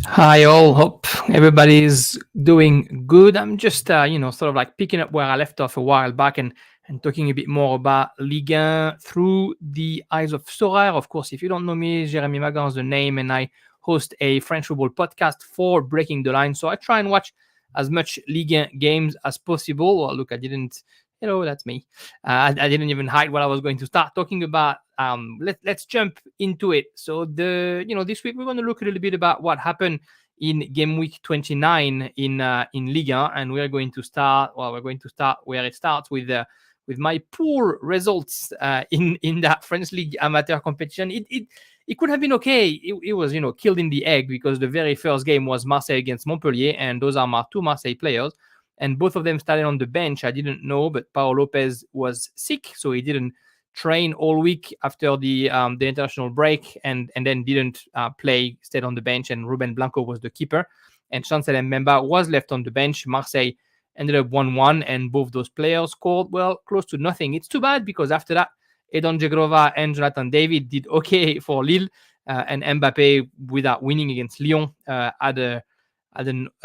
Hi all, hope everybody's doing good. I'm just, sort of like picking up where I left off a while back and talking a bit more about Ligue 1 through the eyes of Sorare. Of course, if you don't know me, Jérémy Magan is the name, and I host a French football podcast for Breaking the Line. So I try and watch as much Ligue 1 games as possible. Well, look, I didn't, that's me. I didn't even hide what I was going to start talking about. Let's jump into it. So this week we're going to look a little bit about what happened in game week 29 in Liga, and we're going to start. Well, we're going to start where it starts with my poor results in that French League amateur competition. It could have been okay. It was killed in the egg because the very first game was Marseille against Montpellier, and those are my two Marseille players, and both of them started on the bench. I didn't know, but Paolo Lopez was sick, so he didn't train all week after the international break, and then didn't play, stayed on the bench, and Ruben Blanco was the keeper, and Chancel Mbemba was left on the bench. Marseille ended up 1-1, and both those players scored, well, close to nothing. It's too bad because after that, Edon Jegrova and Jonathan David did okay for Lille, and Mbappe, without winning against Lyon, I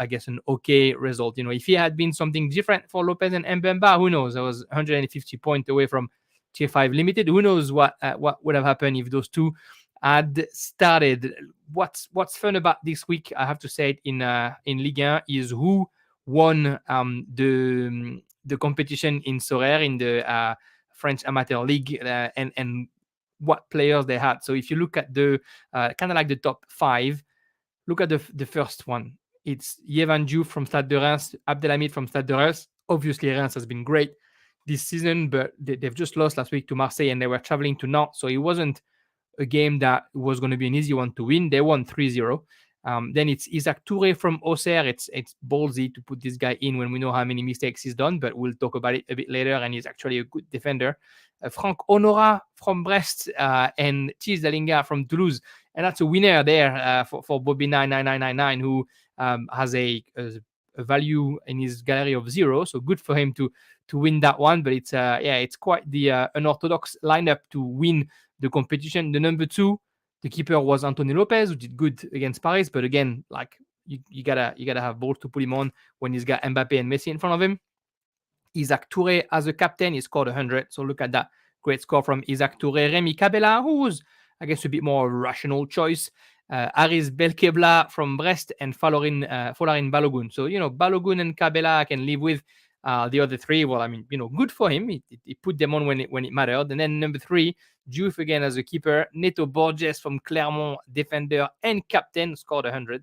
guess, an okay result. If he had been something different for Lopez and Mbemba, who knows? I was 150 points away from Tier 5 limited. Who knows what would have happened if those two had started? What's fun about this week, I have to say it, in Ligue 1 is who won the competition in Sorare, in the French Amateur League, and what players they had. So if you look at the kind of like the top five, look at the first one. It's Yevan Diouf from Stade de Reims, Abdelhamid from Stade de Reims. Obviously, Reims has been great this season, but they've just lost last week to Marseille, and they were traveling to Nantes, so it wasn't a game that was going to be an easy one to win. They won 3-0. Then it's Isaac Touré from Auxerre. It's ballsy to put this guy in when we know how many mistakes he's done, but we'll talk about it a bit later, and he's actually a good defender. Franck Honora from Brest, and Thies Dalinga from Toulouse. And that's a winner there for Bobby 99999, who has a value in his gallery of 0. So good for him to win that one. But it's quite the unorthodox lineup to win the competition. The number 2, the keeper, was Anthony Lopez, who did good against Paris. But again, like you gotta have balls to put him on when he's got Mbappe and Messi in front of him. Isaac Touré as a captain, he scored 100. So look at that great score from Isaac Touré. Remy Cabella, who was, I guess, a bit more rational choice. Aris Belkebla from Brest, and Folarin Balogun. So, Balogun and Cabella I can live with. The other three, well, I mean, good for him. He put them on when it mattered. And then number 3, Diouf again as a keeper. Neto Borges from Clermont, defender and captain, scored 100.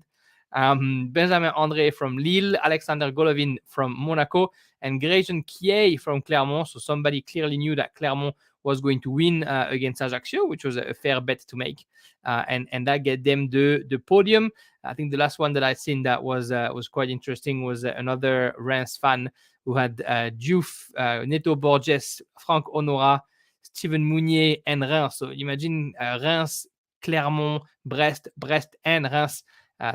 Benjamin André from Lille, Alexander Golovin from Monaco, and Grayson Kiei from Clermont. So somebody clearly knew that Clermont was going to win against Ajaccio, which was a fair bet to make, and that get them the podium. I think the last one that I seen that was quite interesting was another Reims fan who had Diouf, Neto Borges, Franck Honora, Steven Mounier, and Reims. So imagine Reims, Clermont, Brest, and Reims.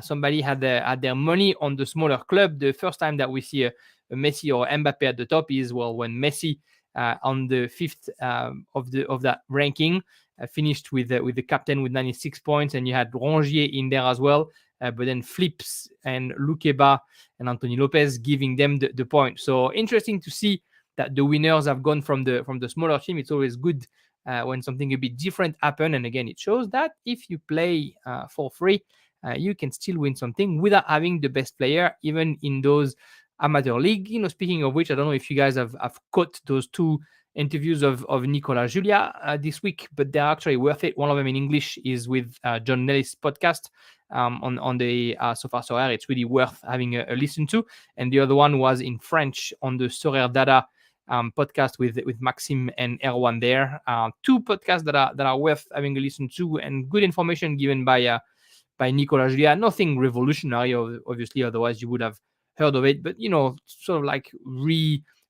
Somebody had their money on the smaller club. The first time that we see a Messi or Mbappe at the top is, well, when Messi on the 5th of that ranking finished with the captain with 96 points, and you had Rongier in there as well, but then Flips and Lukeba and Anthony Lopez giving them the point. So interesting to see that the winners have gone from the smaller team. It's always good when something a bit different happen, and again, it shows that if you play for free, you can still win something without having the best player, even in those amateur league. Speaking of which, I don't know if you guys have caught those 2 interviews of Nicolas Julia this week, but they're actually worth it. One of them in English is with John Nellis podcast on the Sofar Sorare. It's really worth having a listen to. And the other one was in French on the Sorare Dada podcast with Maxime and Erwan there. 2 podcasts that are worth having a listen to, and good information given by Nicolas Julia. Nothing revolutionary, obviously, otherwise you would have heard of it, but sort of like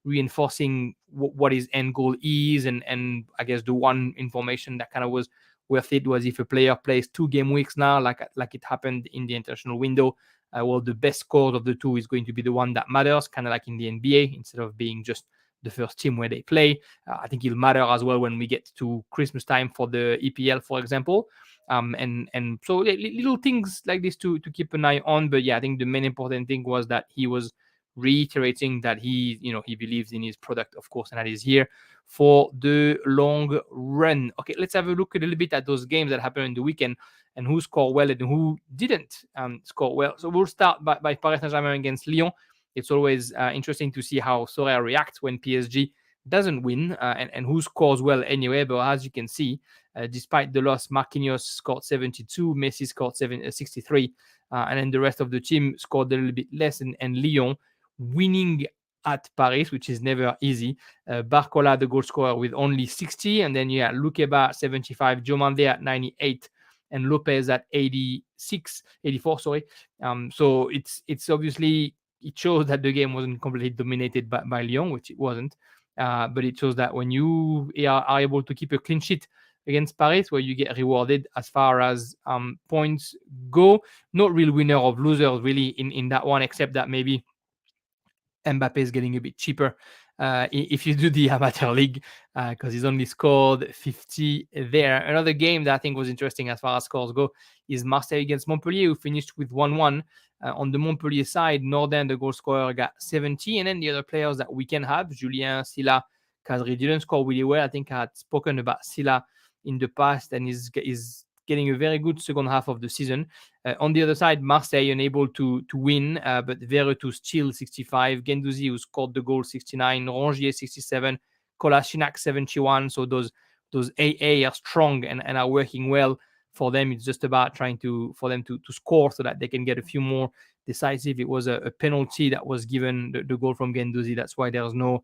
reinforcing what his end goal is, and I guess the one information that kind of was worth it was if a player plays 2 game weeks now, like it happened in the international window, well, the best score of the 2 is going to be the one that matters, kind of like in the NBA, instead of being just the first team where they play. I think it'll matter as well when we get to Christmas time for the EPL, for example. And so little things like this to keep an eye on. But yeah, I think the main important thing was that he was reiterating that he believes in his product, of course, and that is here for the long run. Okay, let's have a look a little bit at those games that happened in the weekend and who scored well and who didn't score well. So we'll start by Paris Saint-Germain against Lyon. It's always interesting to see how Sorare reacts when PSG doesn't win and who scores well anyway. But as you can see, despite the loss, Marquinhos scored 72, Messi scored 63, and then the rest of the team scored a little bit less. And Lyon winning at Paris, which is never easy. Barcola, the goal scorer, with only 60, and then you had Lukeba 75, Diomande at 98, and Lopez at 84. Sorry. So it's obviously it shows that the game wasn't completely dominated by Lyon, which it wasn't. But it shows that when you are able to keep a clean sheet against Paris, where you get rewarded as far as points go. Not real winner of losers really in that one, except that maybe Mbappe is getting a bit cheaper if you do the amateur league because he's only scored 50 there. Another game that I think was interesting as far as scores go is Marseille against Montpellier, who finished with 1-1. On the Montpellier side, Norden, the goal scorer, got 70, and then the other players that we can have, Julien, Silla, Kadri didn't score really well. I think I had spoken about Silla in the past, and is getting a very good second half of the season. On the other side, Marseille unable to win, but Veretout still 65, Guendouzi, who scored the goal, 69, Rongier 67, Kolasinac 71. So those AA are strong and are working well for them. It's just about trying for them to score so that they can get a few more decisive. It was a penalty that was given, the goal from Guendouzi. That's why there's no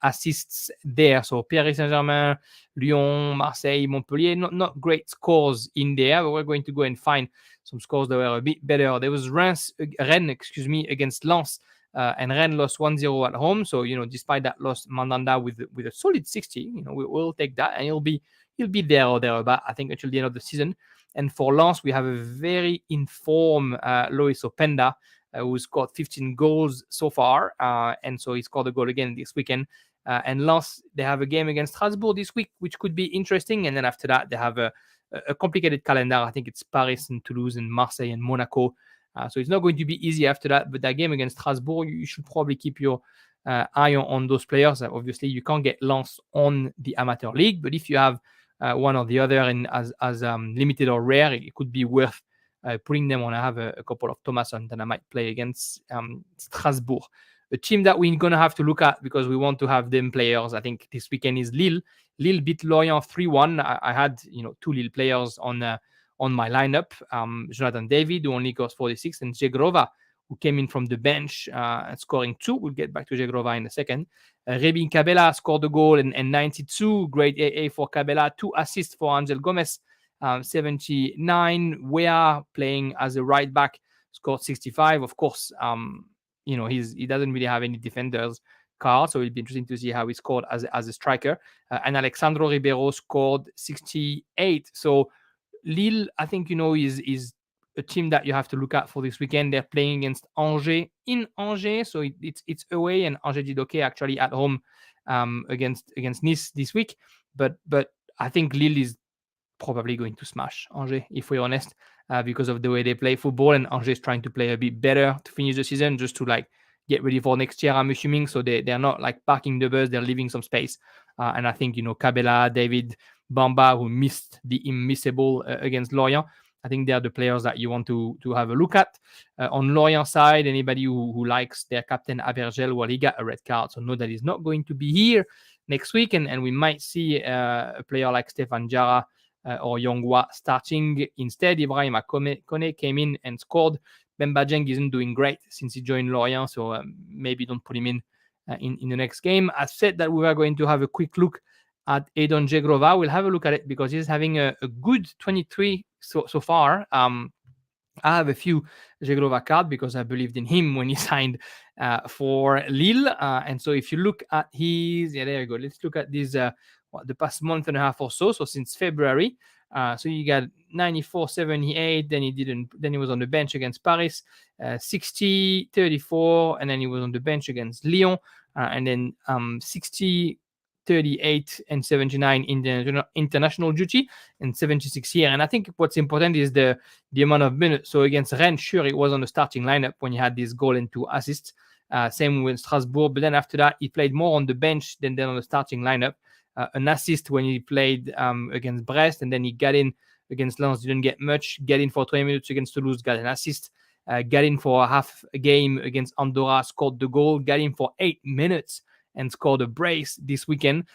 assists there. So Paris Saint-Germain, Lyon, Marseille, Montpellier, not great scores in there, but we're going to go and find some scores that were a bit better. There was Rennes against Lens, and Rennes lost 1-0 at home. So, despite that loss, Mandanda with a solid 60, we'll take that, and he'll be there or thereabout, I think, until the end of the season. And for Lens, we have a very informed Lois Openda, who scored 15 goals so far. And so he scored a goal again this weekend. And Lens, they have a game against Strasbourg this week, which could be interesting. And then after that, they have a complicated calendar. I think it's Paris and Toulouse and Marseille and Monaco. So it's not going to be easy after that. But that game against Strasbourg, you should probably keep your eye on those players. Obviously, you can't get Lens on the amateur league. But if you have one or the other and as limited or rare, it could be worth putting them on. I have a couple of Thomasson that I might play against Strasbourg. A team that we're going to have to look at because we want to have them players, I think, this weekend is Lille. Lille beat Lorient 3-1. I had, two Lille players on my lineup. Jonathan David, who only got 46, and Zegrova, who came in from the bench scoring 2. We'll get back to Zegrova in a second. Rebin Cabela scored a goal and 92. Great AA for Cabela. 2 assists for Angel Gomez. 79. Wea playing as a right back scored 65. Of course, he doesn't really have any defenders card, so it'll be interesting to see how he scored as a striker. And Alexandro Ribeiro scored 68. So Lille, I think, is a team that you have to look at for this weekend. They're playing against Angers in Angers, so it's away, and Angers did okay actually at home against Nice this week. But I think Lille is probably going to smash Angers, if we're honest, because of the way they play football, and Angers is trying to play a bit better to finish the season, just to get ready for next year, I'm assuming. So they're not parking the bus, they're leaving some space. And I think, Cabela, David, Bamba, who missed the immiscible against Lorient, I think they are the players that you want to have a look at. On Lorient side, anybody who likes their captain Abergel, well, he got a red card, so know that he's not going to be here next week, and we might see a player like Stéphane Diarra or Yongwa starting instead. Ibrahim Kone came in and scored. Bemba Dieng isn't doing great since he joined Lorient, so maybe don't put him in the next game. I said that we were going to have a quick look at Edon Zegrova. We'll have a look at it because he's having a good 23 so far. I have a few Zegrova cards because I believed in him when he signed for Lille. And so if you look at his, there you go. Let's look at this the past month and a half or so. So since February. So you got 94, 78. Then he was on the bench against Paris, 60, 34, and then he was on the bench against Lyon, and then 60, 38 and 79 in the international duty and 76 here. And I think what's important is the amount of minutes. So against Rennes, sure, it was on the starting lineup when he had this goal and 2 assists. Same with Strasbourg. But then after that, he played more on the bench than on the starting lineup. An assist when he played against Brest, and then he got in against Lens, didn't get much. Got in for 20 minutes against Toulouse, got an assist. Got in for half a game against Andorra, scored the goal. Got in for 8 minutes and scored a brace this weekend.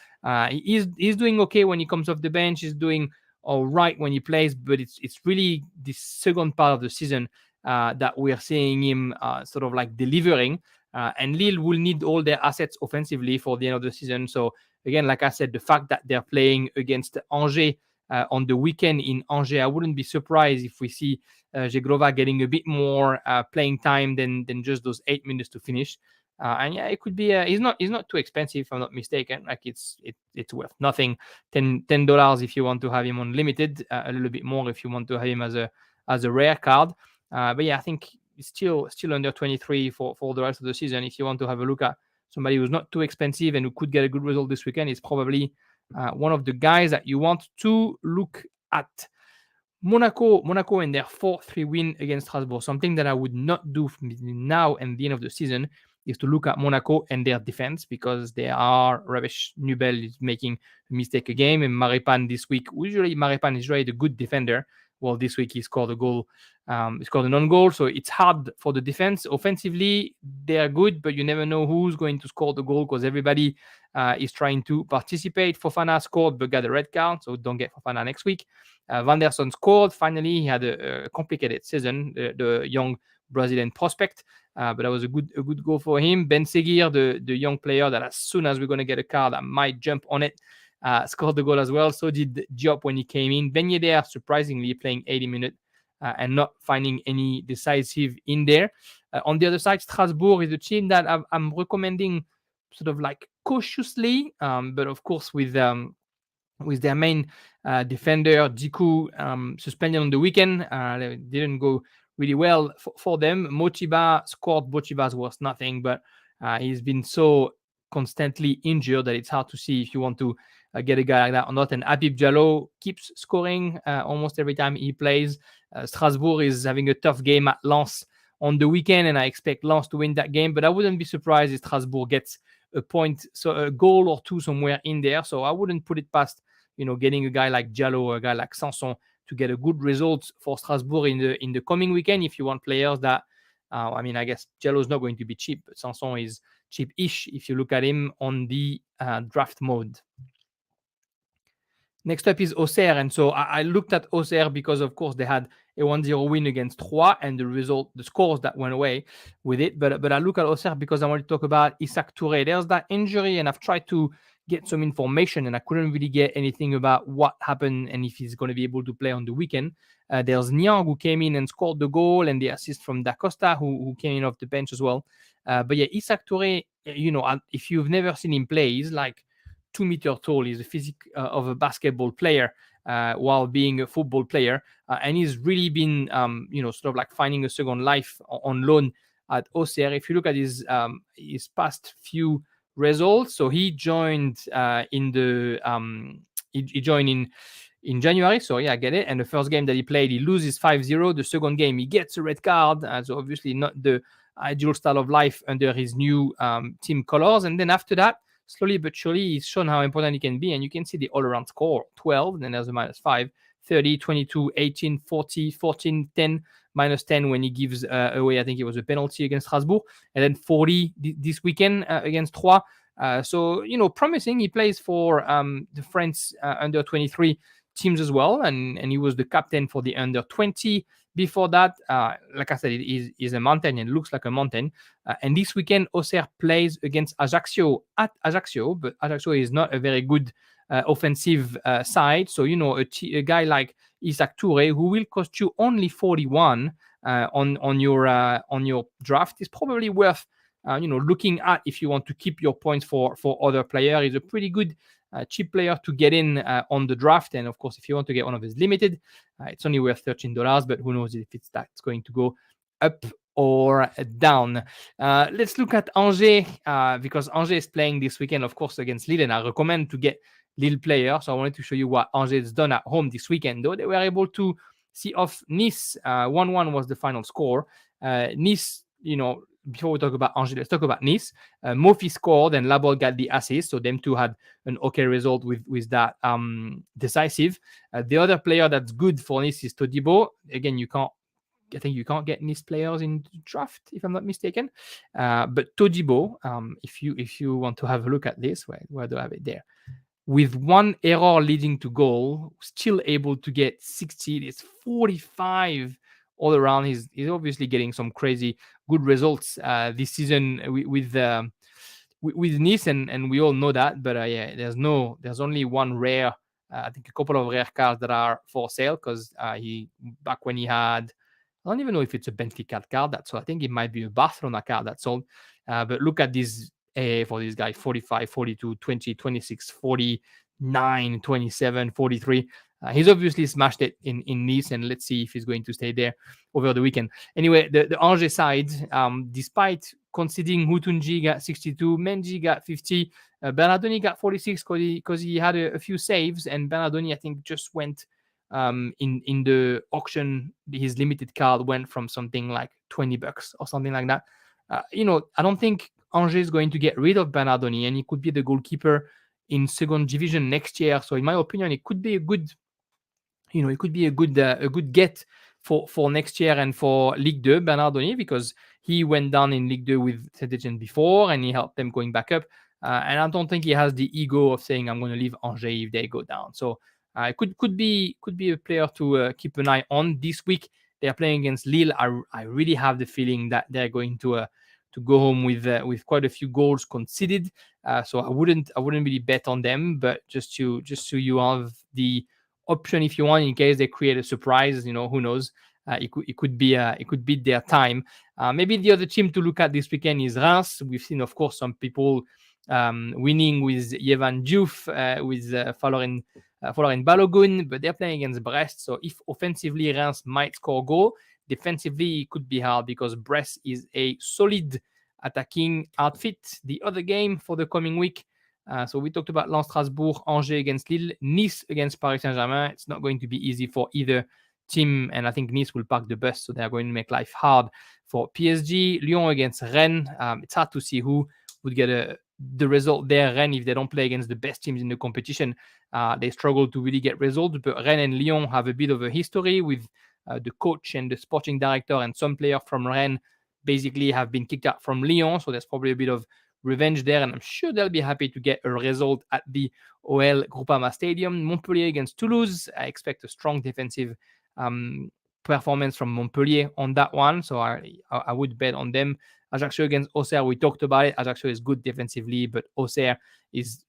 He's doing okay when he comes off the bench. He's doing all right when he plays, but it's really the second part of the season that we're seeing him sort of like delivering. And Lille will need all their assets offensively for the end of the season. So again, like I said, the fact that they're playing against Angers on the weekend in Angers, I wouldn't be surprised if we see Zegrova getting a bit more playing time than just those 8 minutes to finish. And yeah, it could be. He's not too expensive, if I'm not mistaken. Like it's worth nothing. $10 if you want to have him unlimited. A little bit more if you want to have him as a rare card. But yeah, I think it's still under 23 for the rest of the season. If you want to have a look at somebody who's not too expensive and who could get a good result this weekend, it's probably one of the guys that you want to look at. Monaco and their 4-3 win against Strasbourg. Something that I would not do from now and the end of the season is to look at Monaco and their defense, because they are rubbish. Nubel is making a mistake a game, and Maripan this week. Usually Maripan is really the good defender. Well, this week he scored a goal. He scored an own goal, so it's hard for the defense. Offensively, they are good, but you never know who's going to score the goal because everybody is trying to participate. Fofana scored but got a red card, so don't get Fofana next week. Van der Son scored. Finally, he had a complicated season, the young Brazilian prospect, but that was a good goal for him. Ben Seguir, the young player that as soon as we're going to get a card, I might jump on it, scored the goal as well. So did Diop when he came in. Ben Yedder, surprisingly, playing 80 minutes and not finding any decisive in there. On the other side, Strasbourg is a team that I'm recommending sort of like cautiously, but of course with their main defender, Diku, suspended on the weekend. They didn't go really well for them. Mochiba scored Bochiba's worth nothing, but he's been so constantly injured that it's hard to see if you want to get a guy like that or not. And Habib Diallo keeps scoring almost every time he plays. Strasbourg is having a tough game at Lens on the weekend, and I expect Lens to win that game, but I wouldn't be surprised if Strasbourg gets a point, so a goal or two somewhere in there. So I wouldn't put it past, getting a guy like Diallo or a guy like Sanson to get a good result for Strasbourg in the coming weekend. If you want players that, I guess Diallo is not going to be cheap, but Sanson is cheap-ish if you look at him on the draft mode. Next up is Auxerre. And so I looked at Auxerre because, of course, they had a 1-0 win against Troyes and the scores that went away with it. But I look at Auxerre because I want to talk about Issaq Touré. There's that injury, and I've tried to get some information, and I couldn't really get anything about what happened and if he's going to be able to play on the weekend. There's Niang, who came in and scored the goal, and the assist from Da Costa, who came in off the bench as well. But yeah, Issaq Touré, if you've never seen him play, he's like 2 meters tall. He's the physique of a basketball player while being a football player. And he's really been, sort of like finding a second life on loan at Auxerre. If you look at his past few results, so he joined he joined in January. So yeah, I get it. And the first game that he played, he loses 5-0. The second game, he gets a red card. So obviously not the ideal style of life under his new team colors. And then after that, slowly but surely, he's shown how important he can be. And you can see the all-around score, 12, then there's a -5, 30, 22, 18, 40, 14, 10, -10 when he gives away, I think it was a penalty against Strasbourg, and then 40 this weekend against Troyes. So, promising. He plays for the French under 23 teams as well, and he was the captain for the under 20. Before that, like I said, it is a mountain and looks like a mountain. And this weekend, Auxerre plays against Ajaccio at Ajaccio, but Ajaccio is not a very good offensive side. So, a guy like Issaq Touré, who will cost you only 41 on your draft, is probably worth looking at if you want to keep your points for other players. He's a pretty good cheap player to get in on the draft. And of course, if you want to get one of his limited, it's only worth $13, but who knows if that's going to go up or down. Let's look at Angers because Angers is playing this weekend, of course, against Lille, and I recommend to get Lille players. So I wanted to show you what Angers has done at home this weekend. Though they were able to see off Nice. 1-1 was the final score. Nice, before we talk about Angers, let's talk about Nice. Mofi scored and Laborde got the assist, so them two had an okay result with that decisive. The other player that's good for Nice is Todibo. Again, I think you can't get Nice players in the draft, if I'm not mistaken. But Todibo, if you want to have a look at this, where do I have it there? With one error leading to goal, still able to get 60. It's 45 all around. He's obviously getting some crazy good results this season with Nice, and we all know that. But yeah, there's only one rare. I think a couple of rare cards that are for sale because he back when he had. I don't even know if it's a Benfica card that's so I think it might be a Barcelona card that's sold. But look at this for this guy 45, 42, 20, 26, 49, 27, 43. He's obviously smashed it in Nice, and let's see if he's going to stay there over the weekend. Anyway, the Angers side, despite conceding, Hutunji got 62, Menji got 50, Bernardoni got 46 because he had a few saves, and Bernardoni, I think, just went in the auction. His limited card went from something like $20 or something like that. I don't think Angers is going to get rid of Bernardoni, and he could be the goalkeeper in second division next year. So in my opinion, it could be a good get for next year and for Ligue 2, Bernardoni, because he went down in Ligue 2 with Saint-Etienne before and he helped them going back up. And I don't think he has the ego of saying I'm going to leave Angers if they go down. So it could be a player to keep an eye on this week. They are playing against Lille. I really have the feeling that they're going to go home with quite a few goals conceded. So I wouldn't really bet on them, but just so you have the option if you want in case they create a surprise. Who knows? It could be their time. Maybe the other team to look at this weekend is Reims. We've seen, of course, some people winning with Yevan Diouf, with Folarin Balogun, but they're playing against Brest. So if offensively Reims might score a goal, defensively it could be hard because Brest is a solid attacking outfit. The other game for the coming week. So we talked about Lens Strasbourg, Angers against Lille, Nice against Paris Saint-Germain. It's not going to be easy for either team, and I think Nice will park the bus, so they're going to make life hard for PSG. Lyon against Rennes. It's hard to see who would get the result there. Rennes, if they don't play against the best teams in the competition, they struggle to really get results. But Rennes and Lyon have a bit of a history with the coach and the sporting director, and some players from Rennes basically have been kicked out from Lyon, so there's probably a bit of revenge there, and I'm sure they'll be happy to get a result at the OL Groupama Stadium. Montpellier against Toulouse. I expect a strong defensive performance from Montpellier on that one, so I would bet on them. Ajaccio against Auxerre, we talked about it. Ajaccio is good defensively, but Auxerre is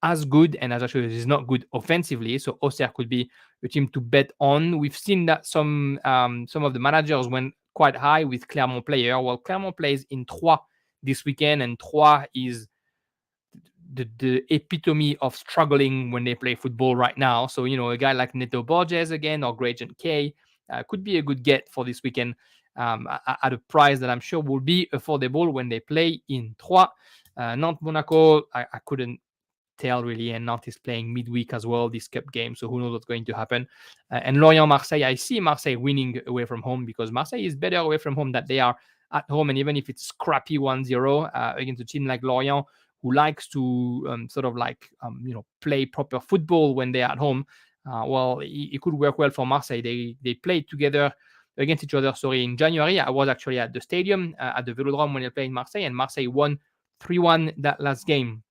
as good, and Ajaccio is not good offensively, so Auxerre could be a team to bet on. We've seen that some of the managers went quite high with Clermont player. Well, Clermont plays in Troyes this weekend, and Troyes is the epitome of struggling when they play football right now. So, a guy like Neto Borges again or Gradient K could be a good get for this weekend at a price that I'm sure will be affordable when they play in Troyes. Nantes Monaco, I couldn't tell really, and Nantes is playing midweek as well, this cup game, so who knows what's going to happen. And Lorient Marseille, I see Marseille winning away from home because Marseille is better away from home than they are at home, and even if it's scrappy 1-0 against a team like Lorient, who likes to play proper football when they're at home, well, it could work well for Marseille. They played together against each other, in January. I was actually at the stadium, at the Velodrome when they played Marseille, and Marseille won 3-1 that last game.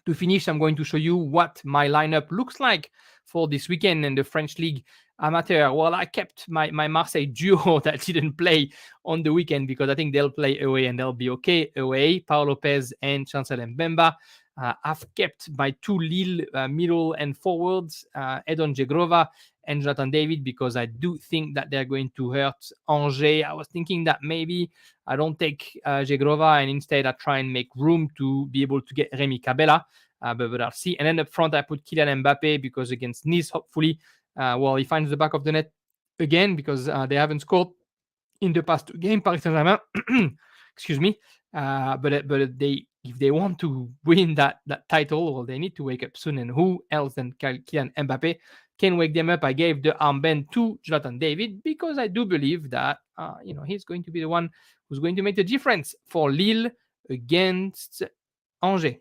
To finish, I'm going to show you what my lineup looks like for this weekend in the French League Amateur. Well, I kept my Marseille duo that didn't play on the weekend because I think they'll play away and they'll be okay away. Paul Lopez and Chancel Mbemba. I've kept my two Lille middle and forwards, Edon Jegrova and Jonathan David, because I do think that they're going to hurt Angers. I was thinking that maybe I don't take Jegrova and instead I try and make room to be able to get Remy Cabella, but I'll see. And then up front, I put Kylian Mbappe because against Nice, hopefully, he finds the back of the net again because they haven't scored in the past 2 games, Paris Saint-Germain. Excuse me. But they, if they want to win that title, well, they need to wake up soon. And who else than Kylian Mbappe can wake them up? I gave the armband to Jonathan David because I do believe that he's going to be the one who's going to make the difference for Lille against Angers.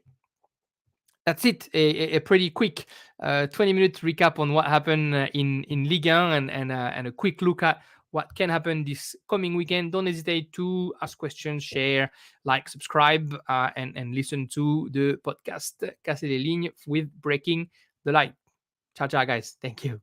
That's it. A pretty quick 20-minute recap on what happened in Ligue 1 and a quick look at what can happen this coming weekend. Don't hesitate to ask questions, share, like, subscribe, and listen to the podcast Casser les Lignes with Breaking the Light. Ciao, ciao, guys. Thank you.